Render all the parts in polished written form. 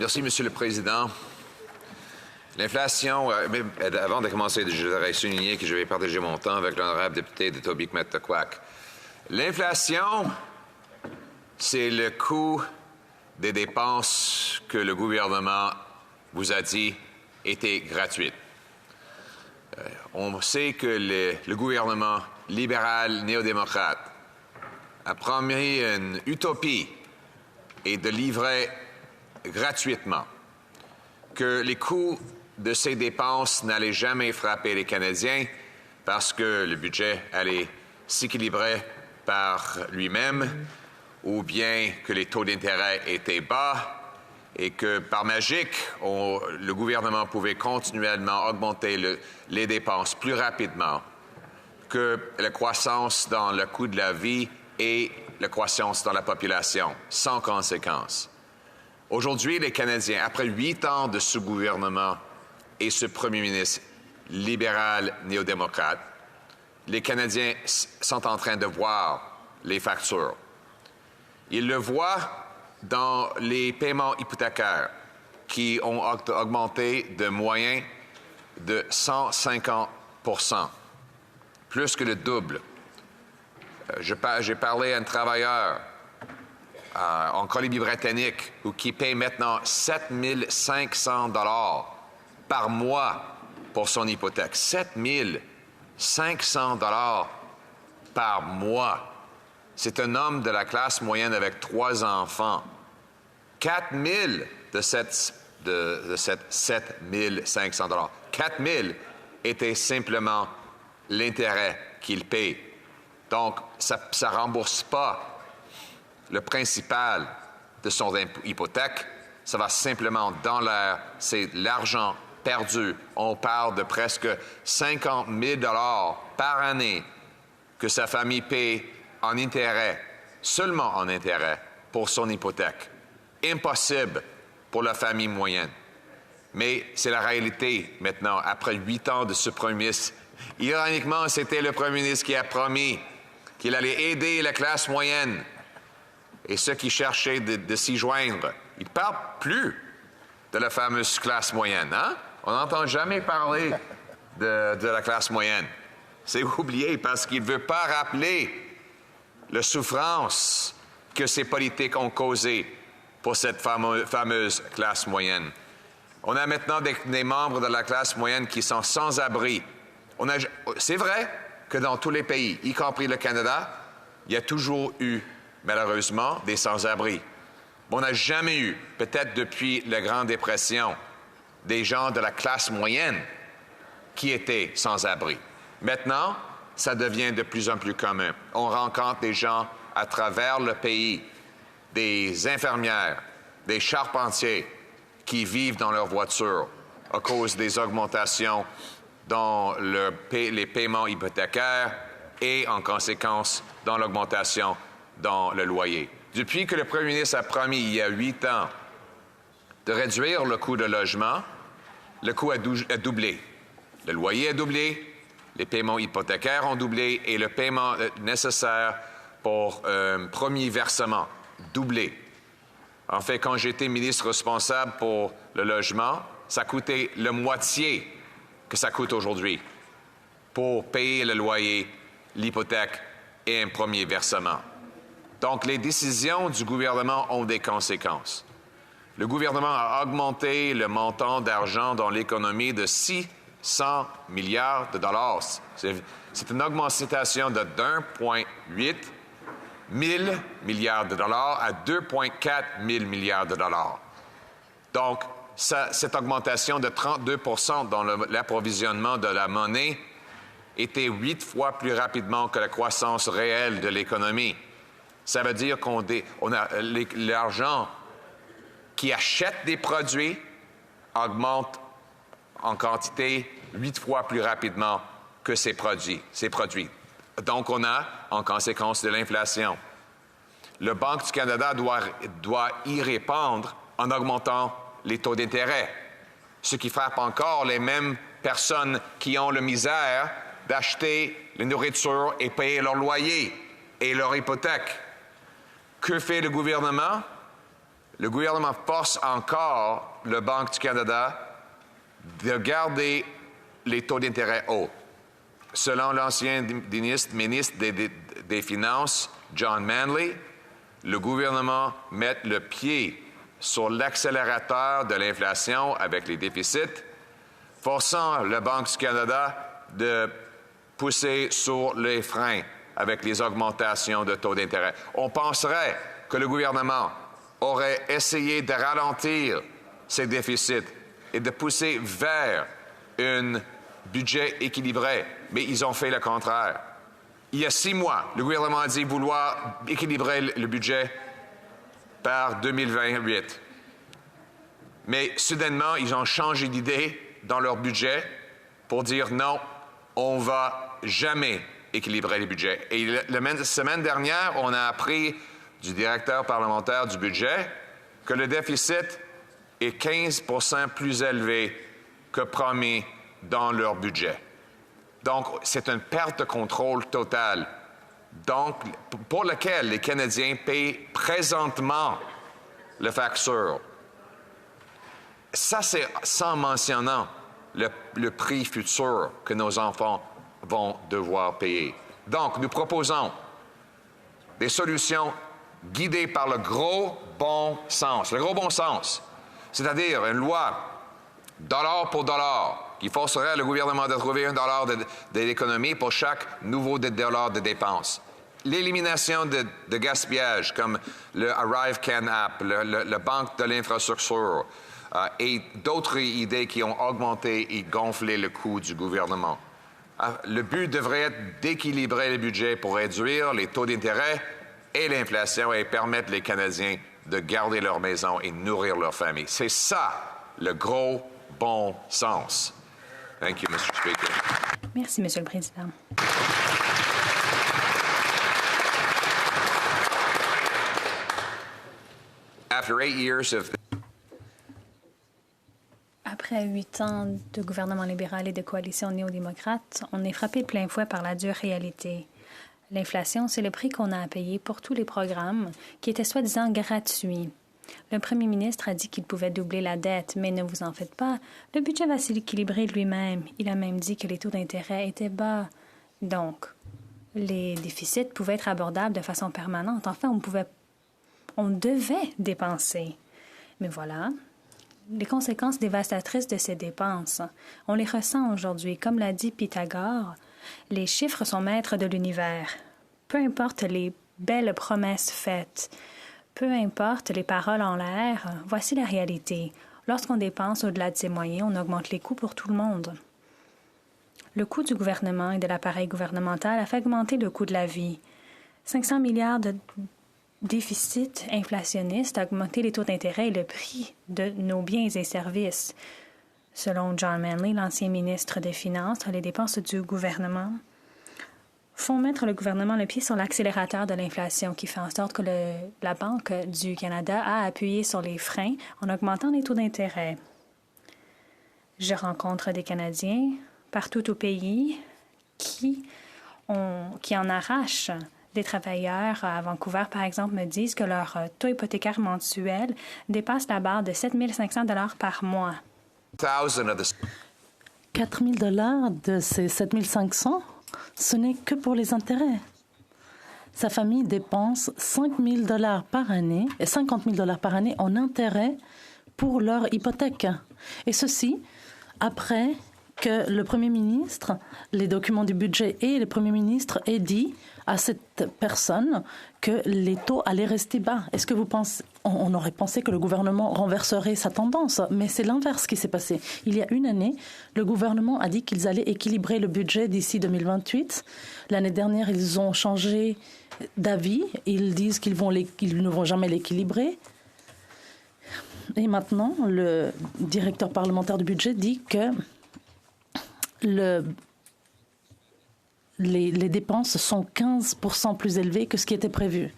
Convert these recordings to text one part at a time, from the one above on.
Merci, Monsieur le Président. L'inflation, avant de commencer, je voudrais souligner que je vais partager mon temps avec l'honorable député de Etobicoke-Matakwak. L'inflation, c'est le coût des dépenses que le gouvernement vous a dit étaient gratuites. On sait que le gouvernement libéral néo-démocrate a promis une utopie et de livrer gratuitement, que les coûts de ces dépenses n'allaient jamais frapper les Canadiens parce que le budget allait s'équilibrer par lui-même, ou bien que les taux d'intérêt étaient bas et que par magique, le gouvernement pouvait continuellement augmenter les dépenses plus rapidement que la croissance dans le coût de la vie et la croissance dans la population, sans conséquence. Aujourd'hui, les Canadiens, après 8 ans de ce gouvernement et ce premier ministre libéral néo-démocrate, les Canadiens sont en train de voir les factures. Ils le voient dans les paiements hypothécaires qui ont augmenté de moyen de 150 %, plus que le double. J'ai parlé à un travailleur en Colombie-Britannique qui paye maintenant 7 500 $ par mois pour son hypothèque. 7 500 $ par mois. C'est un homme de la classe moyenne avec 3 enfants. 4 000 de cette 7 500 $. 4 000 était simplement l'intérêt qu'il paye. Donc, ça ne rembourse pas le principal de son hypothèque. Ça va simplement dans l'air. C'est l'argent perdu. On parle de presque 50 000 $ par année que sa famille paie en intérêt, seulement en intérêt, pour son hypothèque. Impossible pour la famille moyenne. Mais c'est la réalité maintenant, après 8 ans de ce premier ministre. Ironiquement, c'était le premier ministre qui a promis qu'il allait aider la classe moyenne et ceux qui cherchaient de s'y joindre. Il ne parle plus de la fameuse classe moyenne. Hein? On n'entend jamais parler de la classe moyenne. C'est oublié parce qu'il ne veut pas rappeler la souffrance que ces politiques ont causée pour cette fameuse classe moyenne. On a maintenant des membres de la classe moyenne qui sont sans abri. C'est vrai que dans tous les pays, y compris le Canada, il y a toujours eu, malheureusement, des sans-abri. On n'a jamais eu, peut-être depuis la Grande Dépression, des gens de la classe moyenne qui étaient sans-abri. Maintenant, ça devient de plus en plus commun. On rencontre des gens à travers le pays, des infirmières, des charpentiers qui vivent dans leur voiture à cause des augmentations dans les paiements hypothécaires et, en conséquence, dans l'augmentation dans le loyer. Depuis que le premier ministre a promis, il y a 8 ans, de réduire le coût de logement, le coût a doublé. Le loyer a doublé, les paiements hypothécaires ont doublé et le paiement nécessaire pour un premier versement, doublé. En fait, quand j'étais ministre responsable pour le logement, ça coûtait la moitié que ça coûte aujourd'hui pour payer le loyer, l'hypothèque et un premier versement. Donc, les décisions du gouvernement ont des conséquences. Le gouvernement a augmenté le montant d'argent dans l'économie de 600 milliards de dollars. C'est une augmentation de 1,8 000 milliards de dollars à 2,4 000 milliards de dollars. Donc, cette augmentation de 32 % dans l'approvisionnement de la monnaie était 8 fois plus rapidement que la croissance réelle de l'économie. Ça veut dire qu'on a l'argent qui achète des produits augmente en quantité 8 fois plus rapidement que ces produits. Donc, on a, en conséquence de l'inflation. Le Banque du Canada doit y répondre en augmentant les taux d'intérêt, ce qui frappe encore les mêmes personnes qui ont la misère d'acheter la nourriture et payer leur loyer et leur hypothèque. Que fait le gouvernement? le gouvernement force encore le Banque du Canada de garder les taux d'intérêt hauts. Selon l'ancien ministre des Finances, John Manley, le gouvernement met le pied sur l'accélérateur de l'inflation avec les déficits, forçant la Banque du Canada de pousser sur les freins avec les augmentations de taux d'intérêt. On penserait que le gouvernement aurait essayé de ralentir ces déficits et de pousser vers un budget équilibré, mais ils ont fait le contraire. Il y a 6 mois, le gouvernement a dit vouloir équilibrer le budget par 2028. Mais soudainement, ils ont changé d'idée dans leur budget pour dire non, on ne va jamais équilibrer les budgets. Et la semaine dernière, on a appris du directeur parlementaire du budget que le déficit est 15 % plus élevé que promis dans leur budget. Donc, c'est une perte de contrôle totale, donc, pour laquelle les Canadiens payent présentement la facture. Ça, c'est sans mentionnant le prix futur que nos enfants vont devoir payer. Donc, nous proposons des solutions guidées par le gros bon sens. Le gros bon sens, c'est-à-dire une loi dollar pour dollar qui forcerait le gouvernement de trouver $1 de l'économie pour chaque nouveau dollar de dépenses. L'élimination de gaspillage comme le Arrive Can App, le Banque de l'infrastructure et d'autres idées qui ont augmenté et gonflé le coût du gouvernement. Le but devrait être d'équilibrer le budget pour réduire les taux d'intérêt et l'inflation et permettre les Canadiens de garder leur maison et nourrir leur famille. C'est ça, le gros bon sens. Thank you, Mr. Speaker. Merci, Monsieur le Président. Après 8 ans de gouvernement libéral et de coalition néo-démocrate, on est frappé de plein fouet par la dure réalité. L'inflation, c'est le prix qu'on a à payer pour tous les programmes qui étaient soi-disant gratuits. Le premier ministre a dit qu'il pouvait doubler la dette, mais ne vous en faites pas, le budget va s'équilibrer lui-même. Il a même dit que les taux d'intérêt étaient bas. Donc, les déficits pouvaient être abordables de façon permanente. Enfin, on devait dépenser. Mais voilà, les conséquences dévastatrices de ces dépenses, on les ressent aujourd'hui. Comme l'a dit Pythagore, les chiffres sont maîtres de l'univers. Peu importe les belles promesses faites, peu importe les paroles en l'air, voici la réalité. Lorsqu'on dépense au-delà de ses moyens, on augmente les coûts pour tout le monde. Le coût du gouvernement et de l'appareil gouvernemental a fait augmenter le coût de la vie. 500 milliards de déficit inflationniste a augmenté les taux d'intérêt et le prix de nos biens et services. Selon John Manley, l'ancien ministre des Finances, les dépenses du gouvernement font mettre le gouvernement le pied sur l'accélérateur de l'inflation qui fait en sorte que la Banque du Canada a appuyé sur les freins en augmentant les taux d'intérêt. Je rencontre des Canadiens partout au pays qui en arrachent. Des travailleurs à Vancouver, par exemple, me disent que leur taux hypothécaire mensuel dépasse la barre de 7 500 $ par mois. 4 000 $ de ces 7 500, ce n'est que pour les intérêts. Sa famille dépense 5 000 $ par année et 50 000 $ par année en intérêts pour leur hypothèque. Et ceci après que le Premier ministre, les documents du budget et le Premier ministre aient dit à cette personne que les taux allaient rester bas. Est-ce que vous pensez... On aurait pensé que le gouvernement renverserait sa tendance, mais c'est l'inverse qui s'est passé. Il y a une année, le gouvernement a dit qu'ils allaient équilibrer le budget d'ici 2028. L'année dernière, ils ont changé d'avis. Ils disent qu'ils ne vont jamais l'équilibrer. Et maintenant, le directeur parlementaire du budget dit que les dépenses sont 15% plus élevées que ce qui était prévu.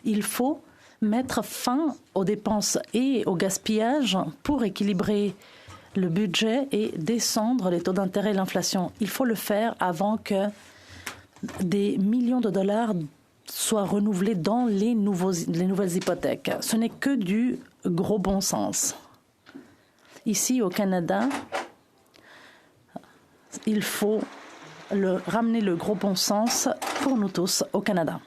Il faut mettre fin aux dépenses et au gaspillage pour équilibrer le budget et descendre les taux d'intérêt et l'inflation. Il faut le faire avant que des millions de dollars soit renouvelé dans les nouvelles hypothèques. Ce n'est que du gros bon sens. Ici, au Canada, il faut ramener le gros bon sens pour nous tous au Canada.